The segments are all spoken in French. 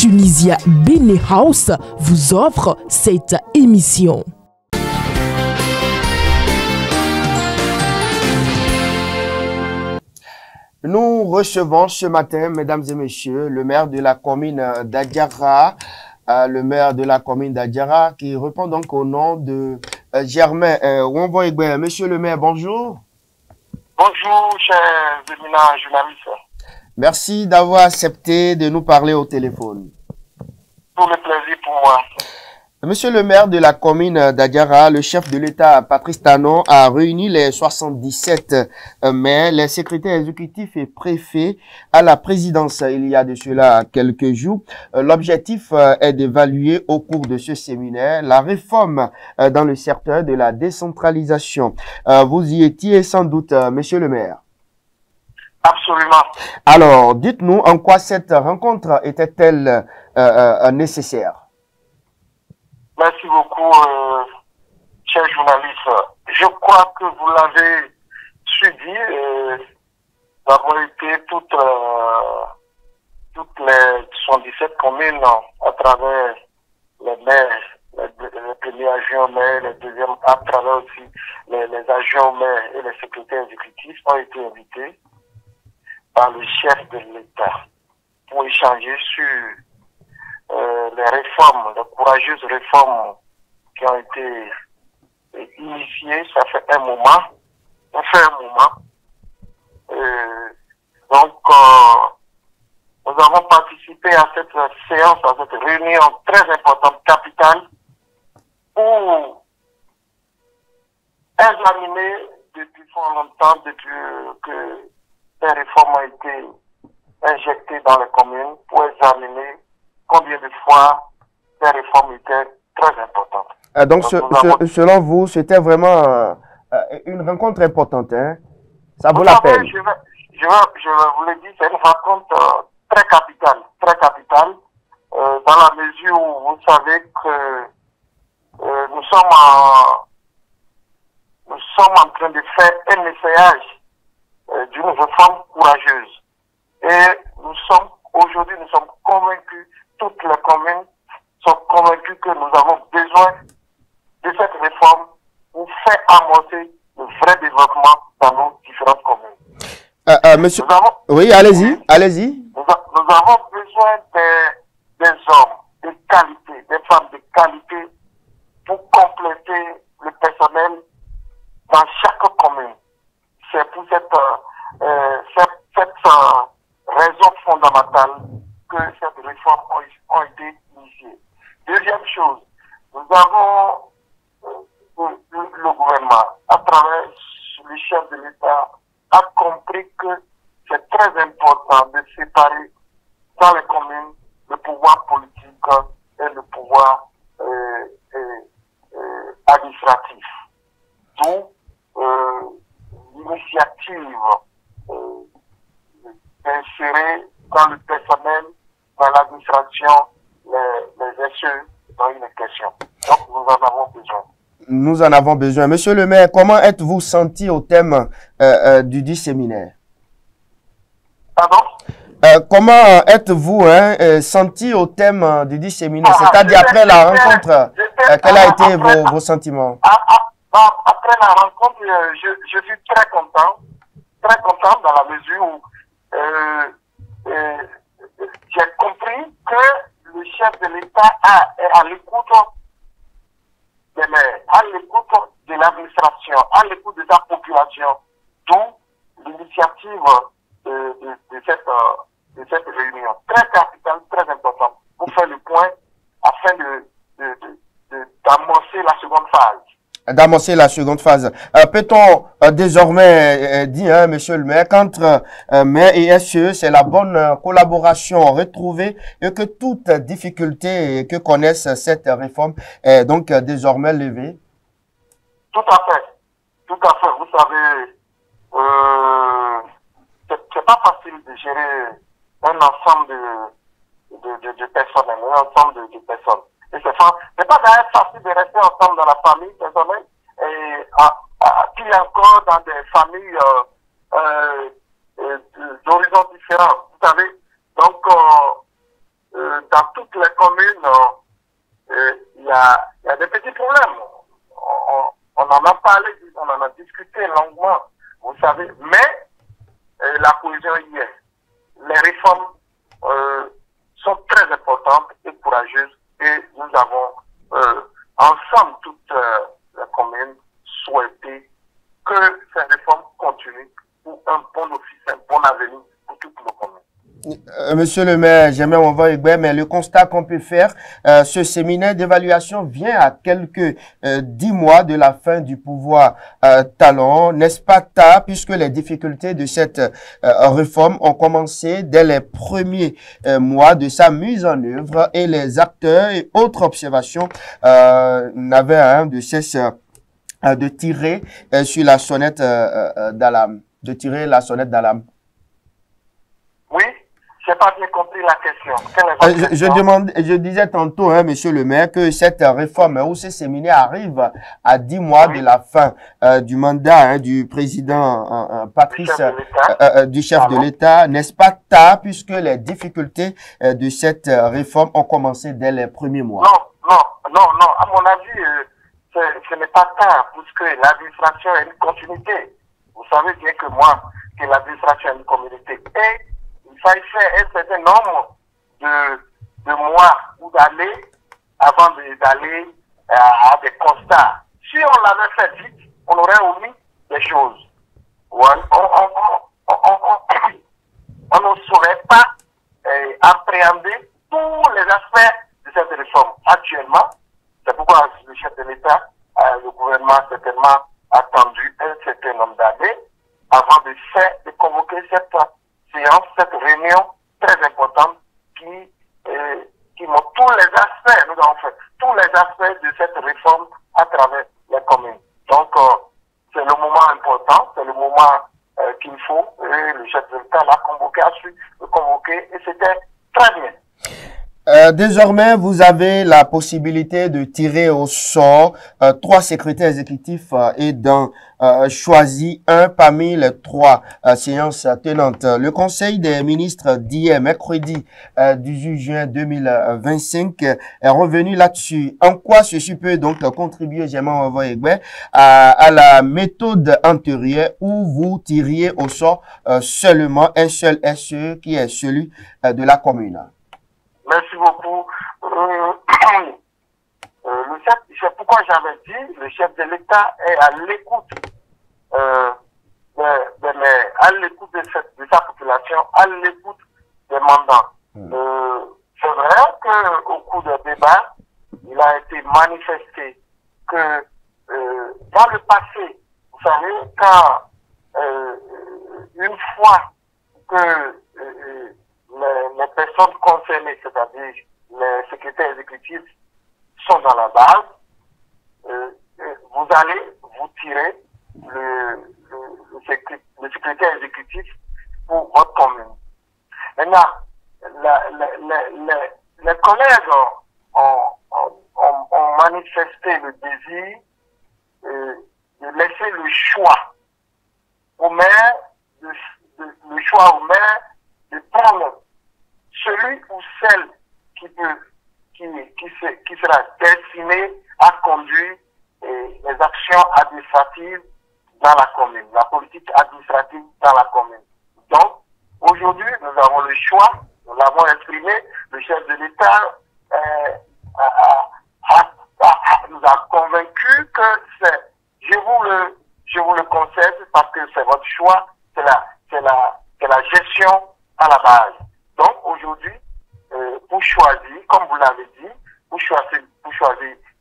Tunisia Bene House vous offre cette émission. Nous recevons ce matin, mesdames et messieurs, le maire de la commune d'Adiara, qui répond donc au nom de Germain Wombo-Egbe. Monsieur le maire, bonjour. Bonjour, chers éminents journalistes. Merci d'avoir accepté de nous parler au téléphone. Tout le plaisir pour moi. Monsieur le maire de la commune d'Adiara, le chef de l'État, Patrice Talon, a réuni les 77 maires, les secrétaires exécutifs et préfets à la présidence il y a de cela quelques jours. L'objectif est d'évaluer au cours de ce séminaire la réforme dans le secteur de la décentralisation. Vous y étiez sans doute, monsieur le maire. Absolument. Alors, dites-nous en quoi cette rencontre était-elle nécessaire? Merci beaucoup, chers journalistes. Je crois que vous l'avez suivi. Nous avons été toutes les 77 communes à travers les maires, les premiers agents maires, les deuxièmes, à travers aussi les agents maires et les secrétaires exécutifs ont été invités par le chef de l'État pour échanger sur les réformes, les courageuses réformes qui ont été initiées. Ça fait un moment. Donc, nous avons participé à cette séance, à cette réunion très importante, capitale, pour examiner depuis fort longtemps, depuis que ces réformes ont été injectées dans les communes, pour examiner combien de fois ces réformes étaient très importantes. Donc selon vous, c'était vraiment une rencontre importante, hein? Ça vaut la peine. Je vous le dis, c'est une rencontre très capitale, dans la mesure où vous savez que nous sommes en train de faire un essayage d'une réforme courageuse. Et aujourd'hui, nous sommes convaincus, toutes les communes sont convaincues que nous avons besoin de cette réforme pour faire amorcer le vrai développement dans nos différentes communes. Monsieur, oui, allez-y. Nous avons besoin des hommes de qualité, des femmes de qualité pour compléter le personnel dans chaque commune. C'est pour cette raison fondamentale que cette réforme a été initiée. Deuxième chose, nous avons le gouvernement, à travers le chef de l'État, a compris que c'est très important de séparer dans les communes le pouvoir politique et le pouvoir administratif. D'où l'initiative d'insérer dans le personnel, dans l'administration, les SE dans une question. Donc, nous en avons besoin. Nous en avons besoin. Monsieur le maire, comment êtes-vous senti au thème du séminaire? Pardon? Comment êtes-vous senti au thème du séminaire? C'est-à-dire après la rencontre, quels ont été vos sentiments? Après la rencontre, je suis très content dans la mesure où j'ai compris que le chef de l'État est à l'écoute des maires, à l'écoute de l'administration, à l'écoute de sa population, d'où l'initiative de cette réunion. Très capitale, très importante, pour faire le point afin d'amorcer la seconde phase. D'amorcer la seconde phase. Peut-on désormais dire, monsieur le maire, qu'entre maire et SE, c'est la bonne collaboration retrouvée et que toute difficulté que connaisse cette réforme est donc désormais levée? Tout à fait. Vous savez, c'est pas facile de gérer un ensemble de personnes, Et c'est pas d'ailleurs facile de rester ensemble dans la famille personnelle et puis encore dans des familles d'horizons différents. Vous savez, donc dans toute les communes, il y a des petits problèmes. On en a parlé, on en a discuté longuement, vous savez, mais la cohésion y est. Les réformes sont très importantes et courageuses et nous avons ensemble toutes les communes souhaité que ces réformes continuent pour un bon office, un bon avenir pour toutes nos communes. Monsieur le maire, j'aimerais on va mais le constat qu'on peut faire, ce séminaire d'évaluation vient à quelques 10 mois de la fin du pouvoir Talon, n'est-ce pas tard, puisque les difficultés de cette réforme ont commencé dès les premiers mois de sa mise en œuvre et les acteurs et autres observations n'avaient un de cesse de tirer sur la sonnette d'alarme, de tirer la sonnette d'alarme. Oui. Je n'ai pas bien compris la question. Je disais tantôt, monsieur le maire, que cette réforme ou ce séminaire arrive à 10 mois de la fin du mandat du président Patrice, du chef de l'État, n'est-ce pas tard, puisque les difficultés de cette réforme ont commencé dès les premiers mois? Non. À mon avis, ce n'est pas tard, puisque l'administration est une continuité. Vous savez bien que moi, que l'administration est une communauté. Et il fallait faire un certain nombre de mois ou d'années avant d'aller à des constats. Si on l'avait fait vite, on aurait omis des choses. On ne saurait pas appréhender tous les aspects de cette réforme. Actuellement, c'est pourquoi le chef de l'État, le gouvernement certainement attendu un certain nombre d'années avant de convoquer cette séance, cette réunion très importante qui montre tous les aspects, nous avons fait tous les aspects de cette réforme à travers les communes. Donc, c'est le moment important, c'est le moment qu'il faut, et le chef de l'État l'a convoqué, a su le convoquer, et c'était très bien. Désormais, vous avez la possibilité de tirer au sort 3 secrétaires exécutifs et d'en choisir un parmi les 3 séances tenantes. Le Conseil des ministres d'hier, mercredi 18 juin 2025, est revenu là-dessus. En quoi ceci peut donc contribuer, à la méthode antérieure où vous tiriez au sort seulement un seul SE qui est celui de la commune? Merci beaucoup. C'est pourquoi j'avais dit, le chef de l'État est à l'écoute à l'écoute de sa population, à l'écoute des mandants. C'est vrai qu'au cours des débats, il a été manifesté que dans le passé, vous savez, quand une fois que les personnes concernées, c'est-à-dire les secrétaires exécutifs, sont dans la base, vous allez vous tirer le secrétaire exécutif pour votre commune. Maintenant, les collègues ont manifesté le désir de laisser le choix au maire, le choix au maire de prendre celui ou celle qui sera destiné à conduire les actions administratives dans la commune, la politique administrative dans la commune. Donc, aujourd'hui, nous avons le choix, nous l'avons exprimé, le chef de l'État nous a convaincus que je vous le concède parce que c'est votre choix, c'est la gestion à la base. Donc, aujourd'hui, pour choisir, comme vous l'avez dit, pour choisir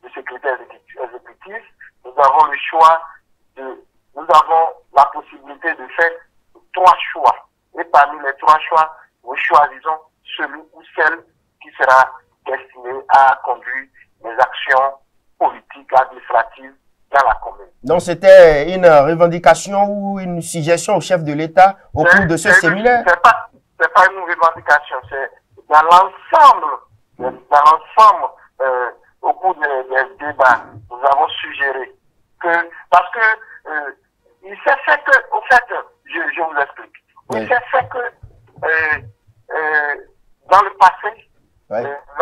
le secrétaire exécutif, nous avons le choix nous avons la possibilité de faire 3 choix. Et parmi les 3 choix, nous choisissons celui ou celle qui sera destiné à conduire les actions politiques, administratives dans la commune. Donc, c'était une revendication ou une suggestion au chef de l'État au cours de ce séminaire? C'est pas une revendication, c'est dans l'ensemble, au cours des débats, nous avons suggéré que, parce que, il s'est fait que, au fait, je vous explique, il s'est fait que, dans le passé,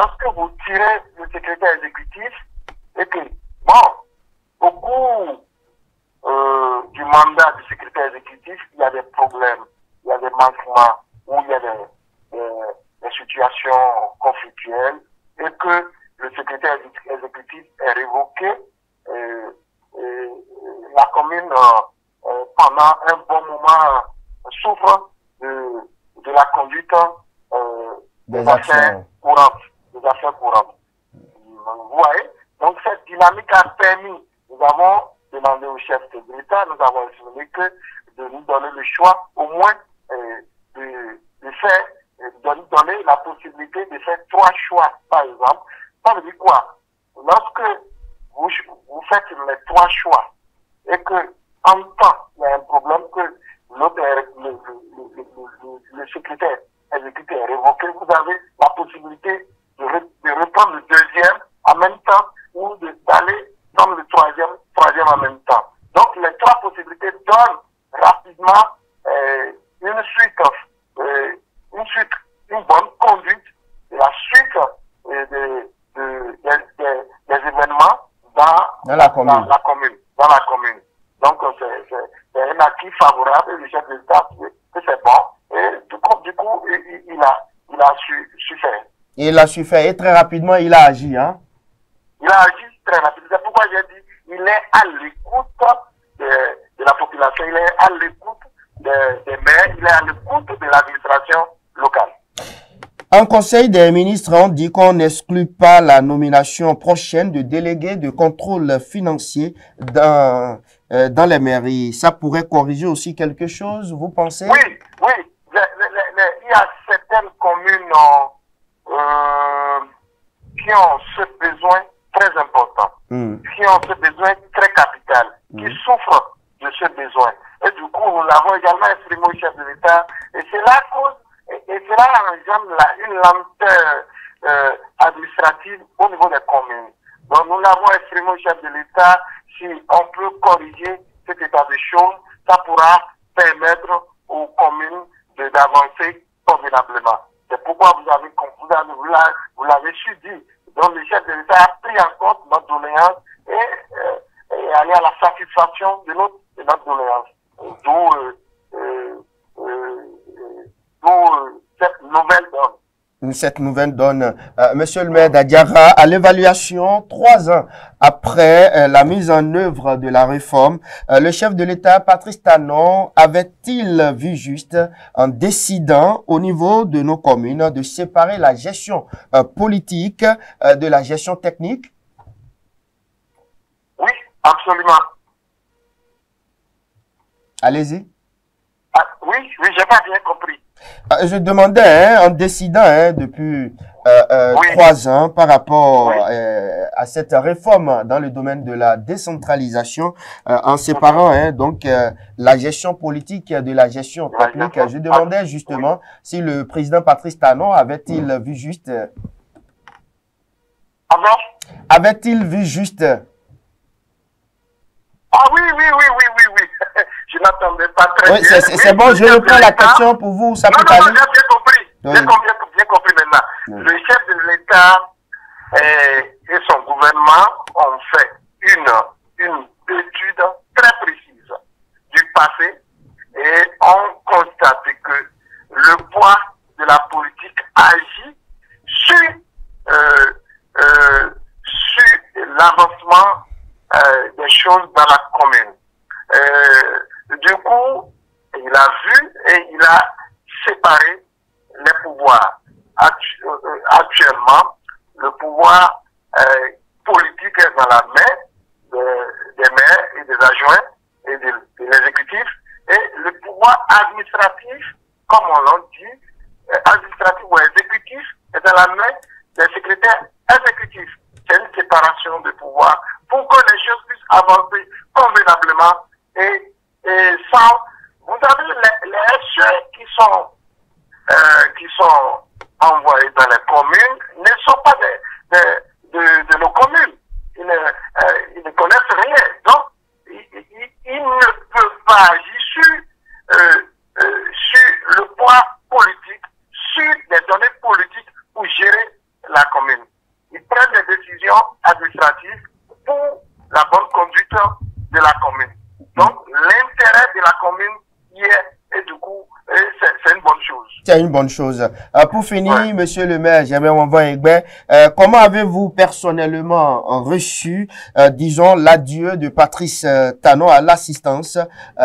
lorsque vous tirez le secrétaire exécutif, et que, bon, au cours du mandat du secrétaire exécutif, il y a des problèmes, il y a des manquements, ou il y a des situations conflictuelles, et que le secrétaire exécutif est révoqué, la commune, pendant un bon moment, souffre de la conduite des affaires courantes. Des affaires courantes. Vous voyez? Donc cette dynamique a permis, nous avons demandé au chef de l'État, nous avons estimé que de nous donner le choix, au moins de faire, de nous donner la possibilité de faire 3 choix, par exemple. Ça veut dire quoi? Lorsque vous faites les 3 choix et que en même temps il y a un problème que le secrétaire exécutif est révoqué, vous avez la possibilité de reprendre le deuxième en même temps ou d'aller dans le troisième en même temps. Donc les 3 possibilités donnent rapidement une bonne conduite de la suite des événements dans la commune. Donc c'est un acquis favorable et le chef de l'État que c'est bon. Et du coup il a su faire. Il a su faire et très rapidement il a agi, hein? Il a agi très rapidement. C'est pourquoi j'ai dit il est à l'écoute de la population, il est à l'écoute des maires, il est à l'écoute de l'administration locale. En Conseil des ministres, on dit qu'on n'exclut pas la nomination prochaine de délégués de contrôle financier dans les mairies. Ça pourrait corriger aussi quelque chose, vous pensez? Oui. Il y a certaines communes qui ont ce besoin très important, qui ont ce besoin très capital, qui souffrent de ce besoin. Et du coup, nous l'avons également exprimé au chef de l'État. Et cela cause, et cela engendre une lenteur administrative au niveau des communes. Donc, nous l'avons exprimé au chef de l'État. Si on peut corriger cet état de choses, ça pourra permettre aux communes d'avancer convenablement. C'est pourquoi vous l'avez su dire. Donc, le chef de l'État a pris en compte notre doléance et aller à la satisfaction de notre doléance. D'où cette nouvelle donne. Cette nouvelle donne, Monsieur le maire d'Adiara, à l'évaluation, 3 ans après la mise en œuvre de la réforme, le chef de l'État, Patrice Talon, avait-il vu juste en décidant au niveau de nos communes de séparer la gestion politique de la gestion technique? Oui, absolument. Allez-y. Oui, j'ai pas bien compris. Je demandais, en décidant depuis 3 ans par rapport à cette réforme dans le domaine de la décentralisation, en séparant donc la gestion politique de la gestion technique, je demandais justement si le président Patrice Talon avait-il vu juste. Avait-il vu juste? Ah oui. Je n'attendais pas très bien. C'est bon, je reprends la question pour vous. Ça peut aller. J'ai bien compris. J'ai compris maintenant. Le chef de l'État et son gouvernement ont fait une étude très précise du passé et ont constaté que le poids de la politique agit sur l'avancement des choses dans la commune. Du coup, il a vu et il a séparé les pouvoirs. Actuellement, le pouvoir politique est dans la main des maires et des adjoints et de l'exécutif, et le pouvoir administratif, comme on l'a dit, administratif ou exécutif, est dans la main des secrétaires exécutifs. C'est une séparation de pouvoir pour que les choses puissent avancer convenablement et sans. Vous avez les SE qui sont envoyés dans les communes ne sont pas de nos communes. Ils ne connaissent rien. Donc, ils ne peuvent pas agir sur le poids politique, sur les données politiques pour gérer la commune. ils prennent des décisions administratives pour la bonne conduite de la commune. Donc, l'intérêt de la commune y est, et du coup, c'est une bonne chose. C'est une bonne chose. Pour finir, Monsieur le maire, comment avez-vous personnellement reçu, disons, l'adieu de Patrice Talon à l'assistance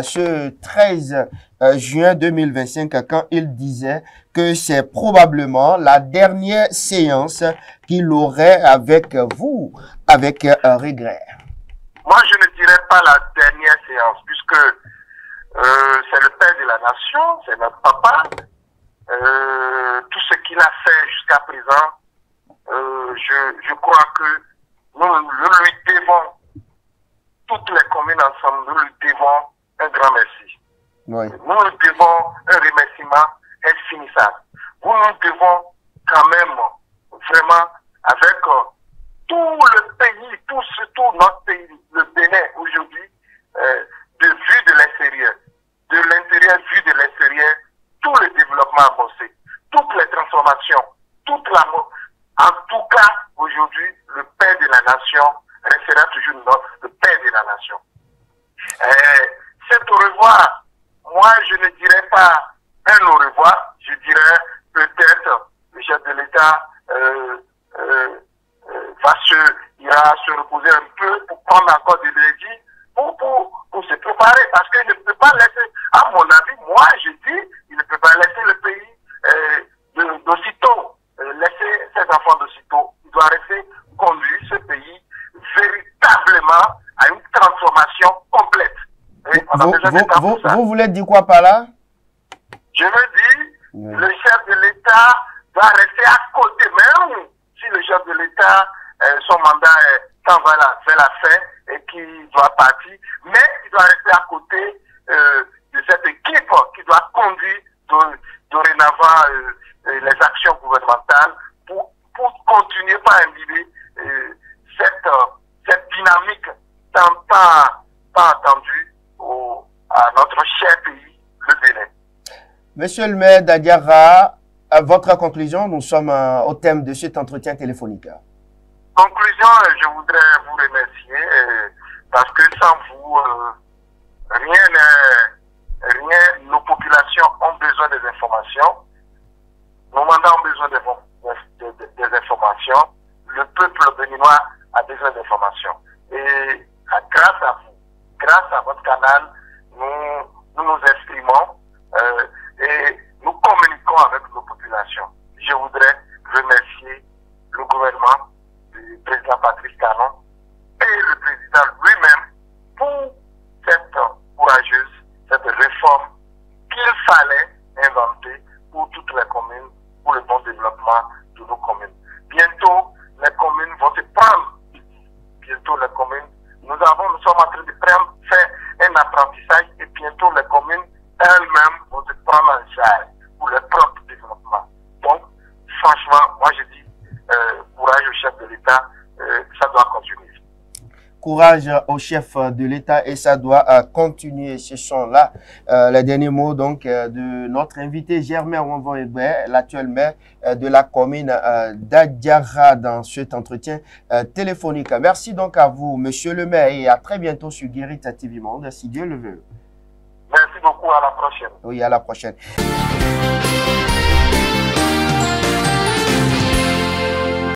ce 13 juin 2025, quand il disait que c'est probablement la dernière séance qu'il aurait avec vous, avec regret? Moi, je ne dirais pas la dernière séance, puisque c'est le père de la nation, c'est notre papa. Tout ce qu'il a fait jusqu'à présent, je crois que nous lui devons, toutes les communes ensemble, nous lui devons un grand merci. Oui. Nous lui devons un remerciement infinissable. Nous devons quand même, vraiment, avec tout le pays, surtout notre pays, le Bénin aujourd'hui, de vue de l'extérieur, de l'intérieur vu de l'extérieur, tout le développement avancé, toutes les transformations, en tout cas, aujourd'hui, le père de la nation restera toujours le père de la nation. C'est au revoir. Moi, je ne dirais pas un au revoir, je dirais peut-être le chef de l'État ira se reposer un peu pour prendre encore de l'énergie pour se préparer, parce qu'il ne peut pas laisser, à mon avis, moi je dis, il ne peut pas laisser le pays d'aussitôt, laisser ses enfants d'aussitôt. Il doit rester conduire ce pays véritablement à une transformation complète. Vous voulez dire quoi par là? Je veux dire, le chef de l'État doit rester à côté, même si le chef de l'État, son mandat s'en va vers la fin et qu'il doit partir, mais il doit rester à côté de cette équipe qui doit conduire dorénavant les actions gouvernementales pour continuer par imbiber cette dynamique tant attendue à notre cher pays, le Bénin. Monsieur le maire Dadiara, à votre conclusion, nous sommes au thème de cet entretien téléphonique. Conclusion, je voudrais vous remercier parce que sans vous, nos populations ont besoin des informations, nos mandats ont besoin des informations, le peuple béninois a besoin d'informations. Et grâce à vous, grâce à votre canal, nous nous exprimons et nous communiquons avec nos populations. Je voudrais remercier le gouvernement du président Patrice Talon et le président lui-même pour cette courageuse, cette réforme qu'il fallait inventer pour toutes les communes, pour le bon développement de nos communes. Bientôt, les communes vont se prendre. Bientôt, les communes, nous sommes en train de faire un apprentissage et bientôt les communes elles-mêmes vont se prendre en charge pour leur propre développement. Donc, franchement, moi je dis, courage au chef de l'État, ça doit continuer. Courage au chef de l'État et ça doit continuer. Ce sont là les derniers mots donc de notre invité Germain Ouanvo-Egbe, l'actuel maire de la commune d'Adiara dans cet entretien téléphonique. Merci donc à vous, monsieur le maire, et à très bientôt sur Guérita TV Monde, si Dieu le veut. Merci beaucoup, à la prochaine. Oui, à la prochaine.